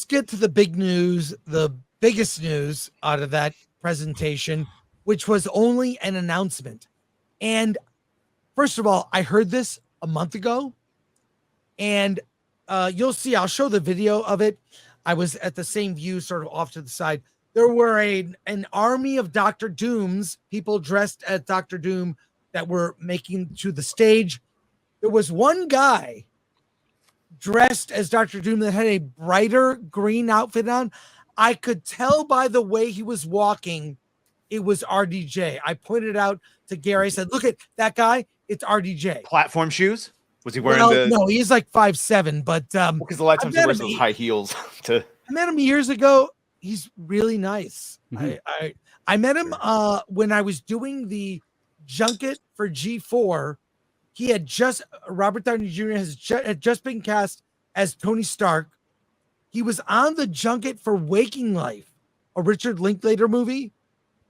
get to the big news, the biggest news out of that presentation, which was only an announcement. And first of all, I heard this a month ago, and you'll see, I'll show the video of it. I was at the same view, sort of off to the side. There were an army of Dr. Dooms, people dressed as Dr. Doom that were making to the stage. There was one guy dressed as Dr. Doom that had a brighter green outfit on. I could tell by the way he was walking, it was RDJ. I pointed out to Gary, I said, look at that guy, it's RDJ. Platform shoes? Was he wearing No, he's like 5'7", but because a lot of times he wears those high heels. I met him years ago. He's really nice. Mm-hmm. I met him when I was doing the junket for G4. He had Robert Downey Jr. had just been cast as Tony Stark. He was on the junket for Waking Life, a Richard Linklater movie.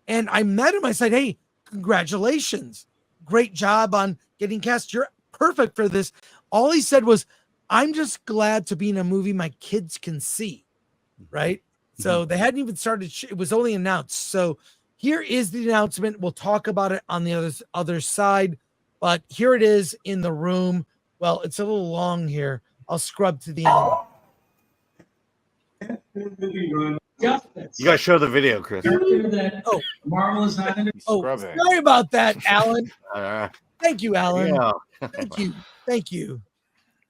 And I met him. I said, hey, congratulations. Great job on getting cast. You're perfect for this. All he said was, I'm just glad to be in a movie my kids can see. Right? So they hadn't even started. It was only announced. So here is the announcement. We'll talk about it on the other side. But here it is in the room. Well, it's a little long here. I'll scrub to the end. You got to show the video, Chris. Oh, Marvel is not going to. Oh, sorry about that, Alan. Thank you, Alan. Yeah. Thank you.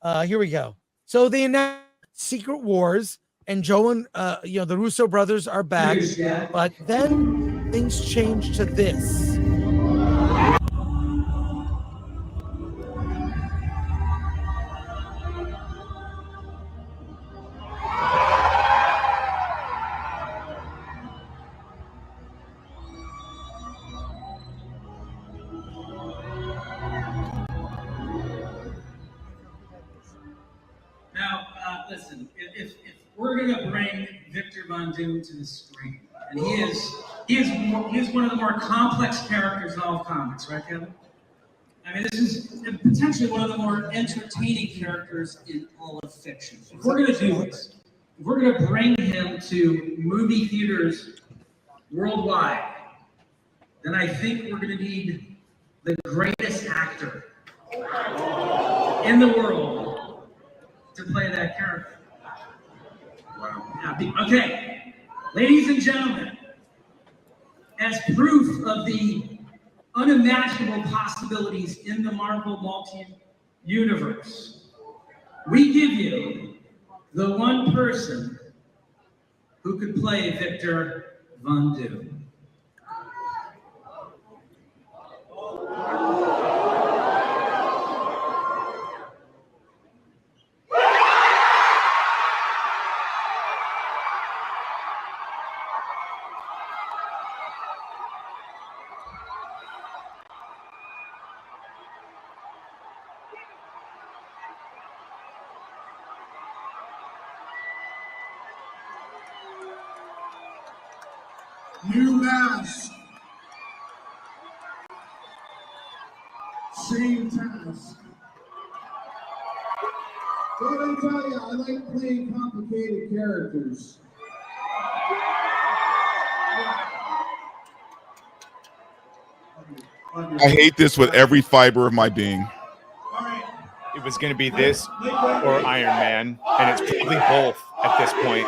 Here we go. So they announced Secret Wars, and Joe and the Russo brothers are back. But then things changed to this. Listen, if we're gonna bring Victor Von Doom to the screen, and he is one of the more complex characters in all of comics, right, Kevin? I mean, this is potentially one of the more entertaining characters in all of fiction. If we're gonna do this, if we're gonna bring him to movie theaters worldwide, then I think we're gonna need the greatest actor in the world to play that character. Wow. Okay, ladies and gentlemen, as proof of the unimaginable possibilities in the Marvel multi-universe, we give you the one person who could play Victor Von Doom. New mask. Same task. What I tell you, I like playing complicated characters. I hate this with every fiber of my being. It was going to be this or Iron Man, and it's probably both at this point.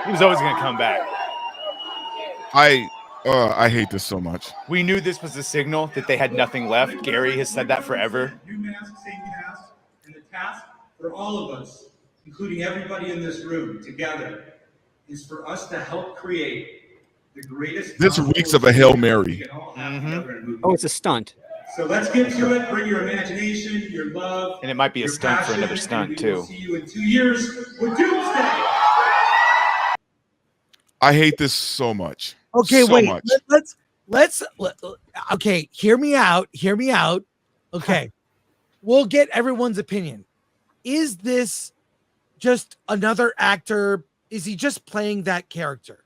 He was always going to come back. I hate this so much. We knew this was a signal that they had nothing left. Gary has said that forever. New mask, same task, and the task for all of us, including everybody in this room together, is for us to help create the greatest. This reeks of a Hail Mary. Oh, it's a stunt. So let's get to it. Bring your imagination, your love, and it might be a stunt for another stunt too. We'll see you in 2 years with Doomsday. I hate this so much. Okay, so wait. Much. Let's. Okay, hear me out. Hear me out. Okay, we'll get everyone's opinion. Is this just another actor? Is he just playing that character?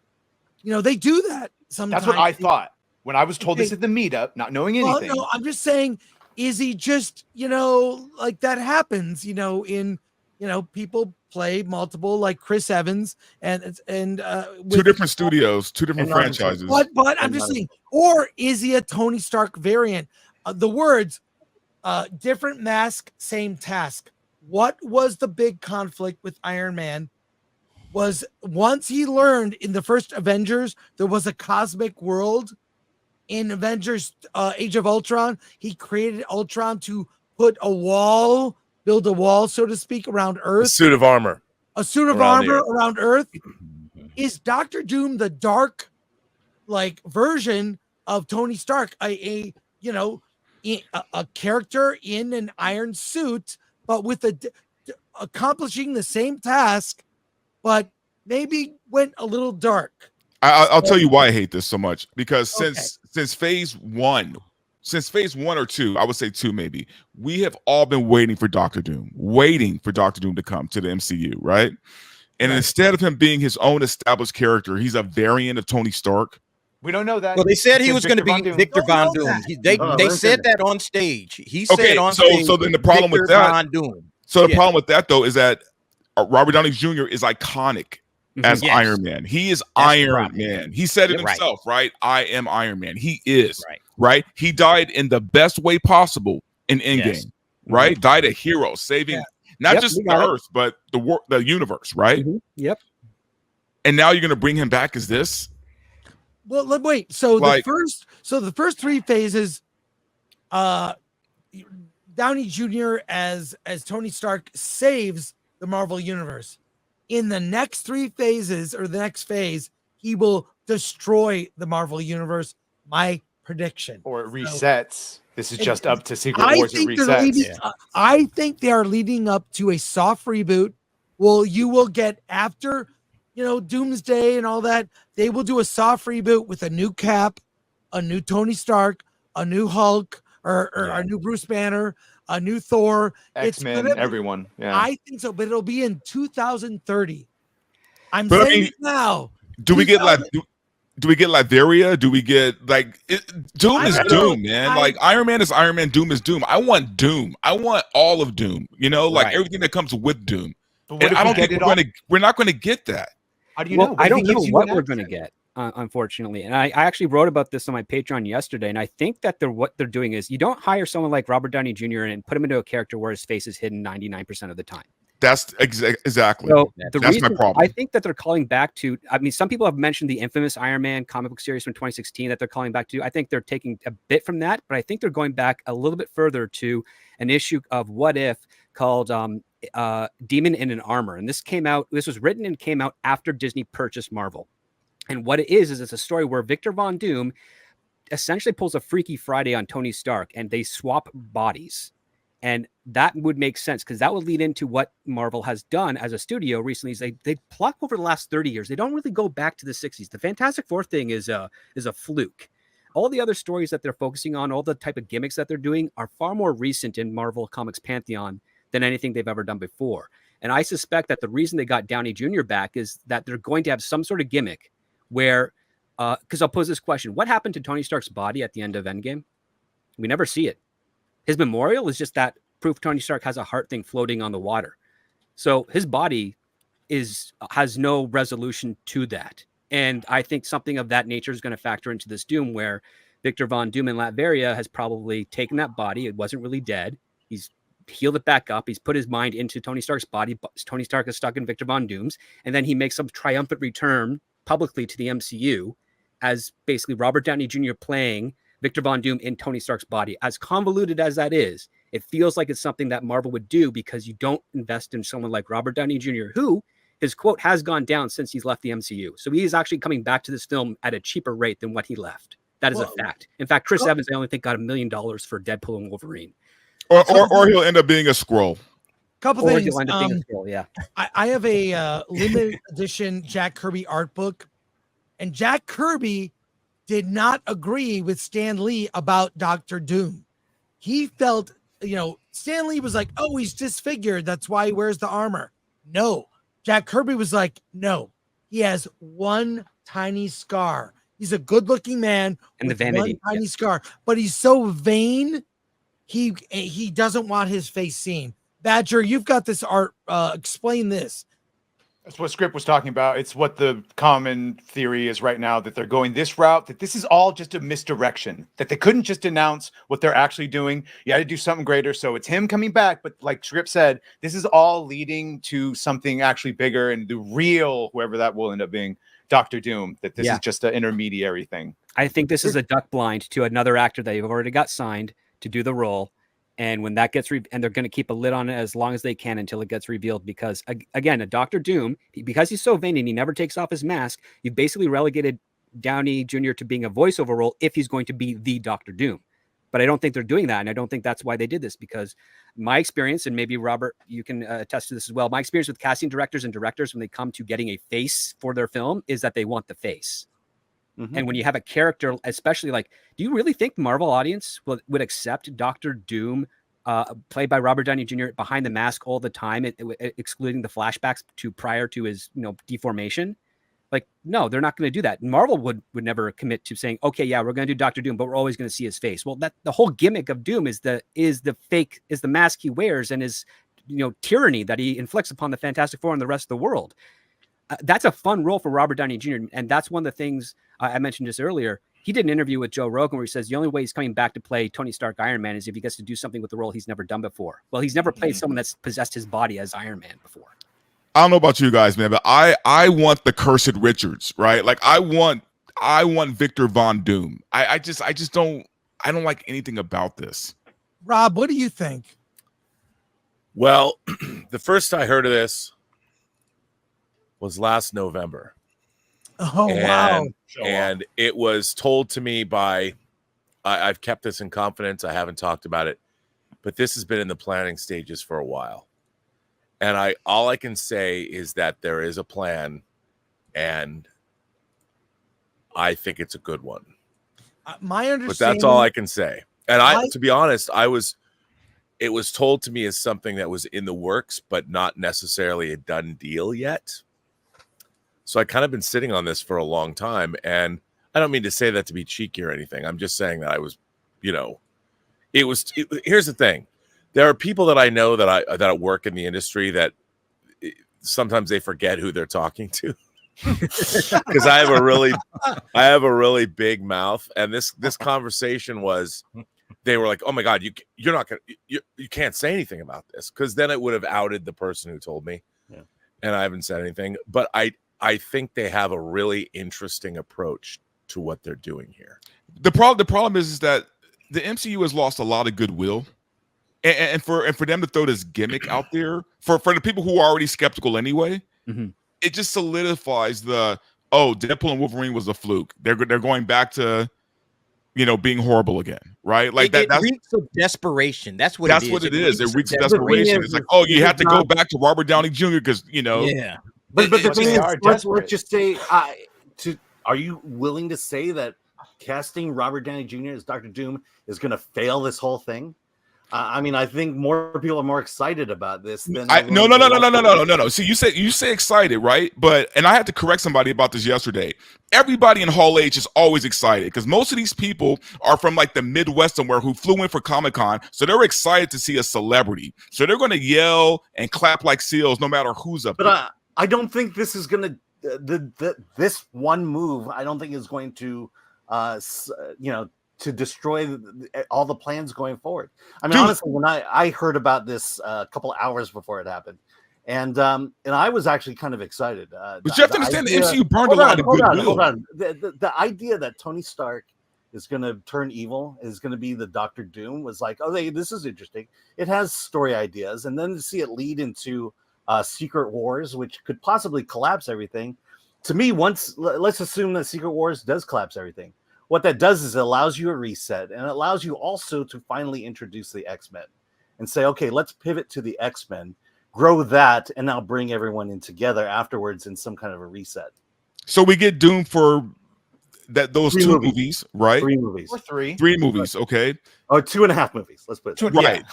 You know, they do that sometimes. That's what I thought when I was told this at the meetup, not knowing anything. Well, no, I'm just saying, is he just, like that happens, in people play multiple, like Chris Evans and Two different studios, two different franchises. But I'm just saying, or is he a Tony Stark variant? The words, different mask, same task. What was the big conflict with Iron Man? Was once he learned in the first Avengers, there was a cosmic world. In Avengers Age of Ultron, he created Ultron to build a wall, so to speak, around Earth. A suit of armor Around Earth. Is Doctor Doom the dark, version of Tony Stark, a character in an iron suit, but with accomplishing the same task, but maybe went a little dark? I'll tell you why I hate this so much, because since phase one or two, I would say two maybe, we have all been waiting for Doctor Doom to come to the MCU, right? And instead of him being his own established character, he's a variant of Tony Stark. We don't know that. Well, they said he was going to be Victor Von Doom. They said that on stage. He said on stage. So then the problem with that, the problem with that though is that Robert Downey Jr. is iconic as Iron Man. He is Iron Man. He said it himself, right? I am Iron Man. He is, right? He died in the best way possible in Endgame, right? Died a hero, saving not just the Earth, but the universe, right? Yep. And now you're going to bring him back as this? Well, wait. So the first three phases, Downey Jr. as Tony Stark saves the Marvel Universe. In the next three phases, or the next phase, he will destroy the Marvel Universe. My prediction. Or it resets. This is just up to Secret Wars. It resets. I think they are leading up to a soft reboot. Well, you will get after, Doomsday and all that. They will do a soft reboot with a new Cap, a new Tony Stark, a new Hulk, or a new Bruce Banner, a new Thor, X-Men, everyone. Yeah, I think so, but it'll be in 2030. I'm saying now. Do we get Latveria? Do we get Doom is Doom, man? Iron Man is Iron Man, Doom is Doom. I want Doom. I want all of Doom. Everything that comes with Doom. And I don't think we're not going to get that. How do you know? I don't know what we're going to get. Unfortunately, and I actually wrote about this on my Patreon yesterday, and I think that what they're doing is you don't hire someone like Robert Downey Jr. and put him into a character where his face is hidden 99% of the time. That's exactly. So that's my problem. I think that they're calling back to. I mean, some people have mentioned the infamous Iron Man comic book series from 2016 that they're calling back to. I think they're taking a bit from that, but I think they're going back a little bit further to an issue of What If called Demon in an Armor, and this was written and came out after Disney purchased Marvel. And what it is it's a story where Victor Von Doom essentially pulls a Freaky Friday on Tony Stark, and they swap bodies. And that would make sense, because that would lead into what Marvel has done as a studio recently. Is they pluck over the last 30 years. They don't really go back to the 60s. The Fantastic Four thing is a fluke. All the other stories that they're focusing on, all the type of gimmicks that they're doing, are far more recent in Marvel Comics pantheon than anything they've ever done before. And I suspect that the reason they got Downey Jr. back is that they're going to have some sort of gimmick where, because I'll pose this question: what happened to Tony Stark's body at the end of Endgame? We never see it. His memorial is just that proof Tony Stark has a heart thing floating on the water. So his body has no resolution to that. And I think something of that nature is going to factor into this Doom, where Victor Von Doom in Latveria has probably taken that body. It wasn't really dead. He's healed it back up. He's put his mind into Tony Stark's body. Tony Stark is stuck in Victor Von Doom's. And then he makes some triumphant return publicly to the MCU as basically Robert Downey Jr. playing Victor Von Doom in Tony Stark's body. As convoluted as that is, it feels like it's something that Marvel would do, because you don't invest in someone like Robert Downey Jr., who his quote has gone down since he's left the MCU. So he is actually coming back to this film at a cheaper rate than what he left. That is a fact. In fact, Chris Evans, I only think, got $1 million for Deadpool and Wolverine. Or he'll end up being a Skrull. Couple things. He'll end up being a Skrull, yeah. I have a limited edition Jack Kirby art book, and Jack Kirby did not agree with Stan Lee about Dr. Doom. He felt, Stan Lee was like, oh, he's disfigured. That's why he wears the armor. No. Jack Kirby was like, no, he has one tiny scar. He's a good-looking man and with the vanity, one tiny scar, but he's so vain. He doesn't want his face seen. Badger, you've got this art. Explain this. That's what Script was talking about. It's what the common theory is right now, that they're going this route, that this is all just a misdirection, that they couldn't just announce what they're actually doing. You had to do something greater. So it's him coming back. But like Script said, this is all leading to something actually bigger, and the real, whoever that will end up being, Dr. Doom, that this is just an intermediary thing. I think this is a duck blind to another actor that you've already got signed to do the role. And when that gets and they're going to keep a lid on it as long as they can until it gets revealed, because again, a Dr. Doom, because he's so vain and he never takes off his mask, you've basically relegated Downey Jr. to being a voiceover role if he's going to be the Dr. Doom. But I don't think they're doing that, and I don't think that's why they did this, because my experience, and maybe Robert, you can attest to this as well, my experience with casting directors and directors when they come to getting a face for their film is that they want the face. Mm-hmm. And when you have a character, especially like, do you really think the Marvel audience would accept Dr. Doom played by Robert Downey Jr. behind the mask all the time, excluding the flashbacks to prior to his deformation? Like, no, they're not going to do that. Marvel would never commit to saying, okay, yeah, we're going to do Dr. Doom, but we're always going to see his face. Well, that the whole gimmick of Doom is the mask he wears and his tyranny that he inflicts upon the Fantastic Four and the rest of the world. That's a fun role for Robert Downey Jr. And that's one of the things I mentioned just earlier. He did an interview with Joe Rogan where he says the only way he's coming back to play Tony Stark Iron Man is if he gets to do something with the role he's never done before. Well, he's never played someone that's possessed his body as Iron Man before. I don't know about you guys, man, but I want the Cursed Richards, right? Like I want Victor Von Doom. I don't like anything about this. Rob, what do you think? Well, the first I heard of this was last November. Oh, wow. And it was told to me by, I've kept this in confidence. I haven't talked about it, but this has been in the planning stages for a while. And all I can say is that there is a plan, and I think it's a good one. My understanding, but that's all I can say. And to be honest, it was told to me as something that was in the works, but not necessarily a done deal yet. So I kind of been sitting on this for a long time, and I don't mean to say that to be cheeky or anything. I'm just saying that I was, here's the thing. There are people that I know that work in the industry that sometimes they forget who they're talking to because I have a really big mouth. And this conversation was, they were like, oh my God, you can't say anything about this, because then it would have outed the person who told me. Yeah. And I haven't said anything, but I think they have a really interesting approach to what they're doing here. The problem is that the MCU has lost a lot of goodwill, and for them to throw this gimmick out there for the people who are already skeptical anyway, it just solidifies Deadpool and Wolverine was a fluke. They're going back to being horrible again, right? Like that's reeks of desperation. That's what it is. It reeks of desperation. It's like, you have to go back to Robert Downey Jr. because Yeah. But the thing is, let's just say, are you willing to say that casting Robert Downey Jr. as Dr. Doom is going to fail this whole thing? I mean, I think more people are more excited about this than no. See, you say excited, right? And I had to correct somebody about this yesterday. Everybody in Hall H is always excited because most of these people are from like the Midwest somewhere who flew in for Comic-Con, so they're excited to see a celebrity. So they're going to yell and clap like seals no matter who's up. But I don't think this is going to this one move. I don't think is going to to destroy all the plans going forward. I mean, honestly, when I heard about this a couple hours before it happened, and I was actually kind of excited. But you have to understand the MCU burned a lot of goodwill. Hold on. The idea that Tony Stark is going to turn evil, is going to be the Dr. Doom, was like, this is interesting. It has story ideas, and then to see it lead into Secret Wars, which could possibly collapse everything. To me, let's assume that Secret Wars does collapse everything. What that does is it allows you a reset, and it allows you also to finally introduce the X-Men and say, okay, let's pivot to the X-Men, grow that, and now bring everyone in together afterwards in some kind of a reset. So we get Doom for those two movies, right? 3 movies. Or 3. 3 movies, okay. Or 2.5 movies. Let's put it right.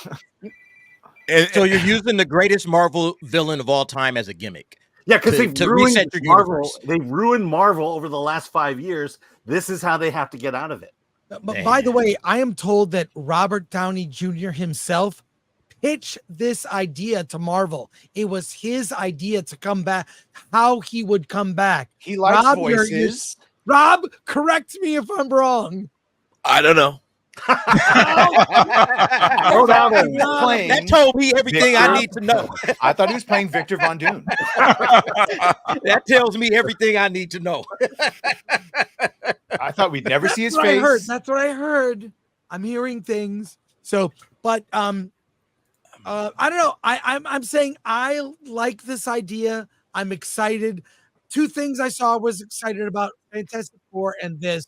And so you're using the greatest Marvel villain of all time as a gimmick. Yeah, because they've ruined Marvel. They've ruined Marvel over the last 5 years. This is how they have to get out of it. But by the way, I am told that Robert Downey Jr. himself pitch this idea to Marvel. It was his idea to come back, how he would come back. He likes Rob, voices. Rob, correct me if I'm wrong. I don't know. That told me everything I need to know. I thought he was playing Victor Von Doom. That tells me everything I need to know. I thought we'd never see his That's what I heard. face. That's what I heard. I'm hearing things. So, but I don't know. I'm saying I like this idea. I'm excited. Two things I saw was excited about Fantastic Four and this.